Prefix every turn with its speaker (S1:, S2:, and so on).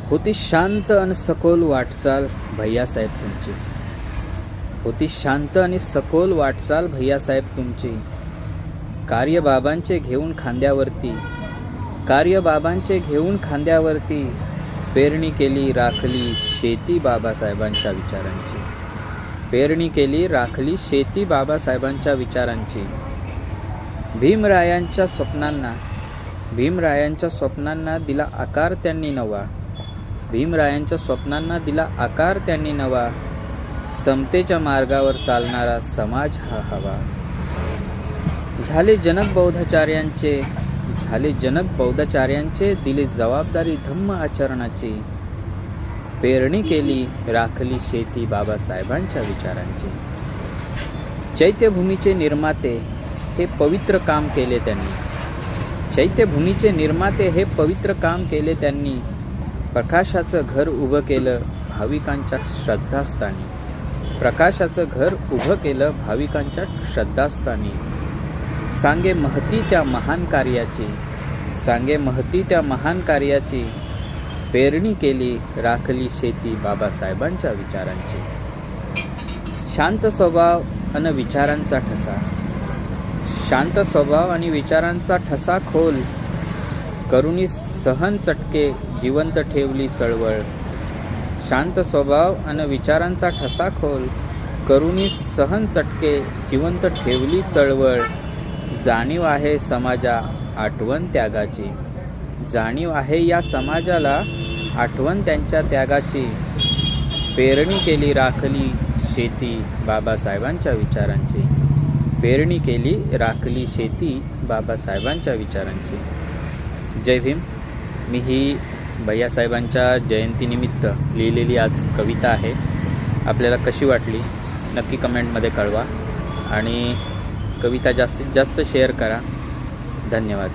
S1: होती शांत आणि सखोल वाटचाल भैयासाहेब तुमची. होती शांत आणि सखोल वाटचाल भैयासाहेब तुमची. कार्यबाबांचे घेऊन खांद्यावरती, कार्यबाबांचे घेऊन खांद्यावरती पेरणी केली राखली शेती बाबासाहेबांच्या विचारांची. पेरणी केली राखली शेती बाबासाहेबांच्या विचारांची. भीमरायांच्या स्वप्नांना दिला आकार त्यांनी नवा. भीमरायांच्या स्वप्नांना दिला आकार त्यांनी नवा. समतेच्या मार्गावर चालणारा समाज हा हवा. झाले जनक बौद्धाचार्यांचे दिली जबाबदारी धम्म आचरणाची. पेरणी केली राखली शेती बाबासाहेबांच्या विचारांची. चैत्यभूमीचे निर्माते हे पवित्र काम केले त्यांनी. चैत्यभूमीचे निर्माते हे पवित्र काम केले त्यांनी. प्रकाशाचं घर उभं केलं भाविकांच्या श्रद्धास्थानी. प्रकाशाचं घर उभं केलं भाविकांच्या श्रद्धास्थानी. सांगे महती त्या महान कार्याची. सांगे महती त्या महान कार्याची. पेरणी केली राखली शेती बाबासाहेबांच्या विचारांची. शांत स्वभाव आणि विचारांचा ठसा. शांत स्वभाव आणि विचारांचा ठसा खोल करुणी सहन चटके जिवंत ठेवली चळवळ. शांत स्वभाव आणि विचारांचा ठसा खोल करुणी सहन चटके जिवंत ठेवली चळवळ. जाणीव आहे समाजा आठवण त्यागाची. जाणीव आहे या समाजाला आठवण त्यांच्या त्यागाची. पेरणी केली राखली शेती बाबासाहेबांच्या विचारांची. पेरणी केली राखली शेती बाबासाहेबांच्या विचारांची. जय भीम. मी ही भैयासाहेबांच्या जयंतीनिमित्त लिहिलेली आज कविता आहे. आपल्याला कशी वाटली नक्की कमेंटमध्ये कळवा आणि कविता जास्तीत जास्त शेअर करा. धन्यवाद.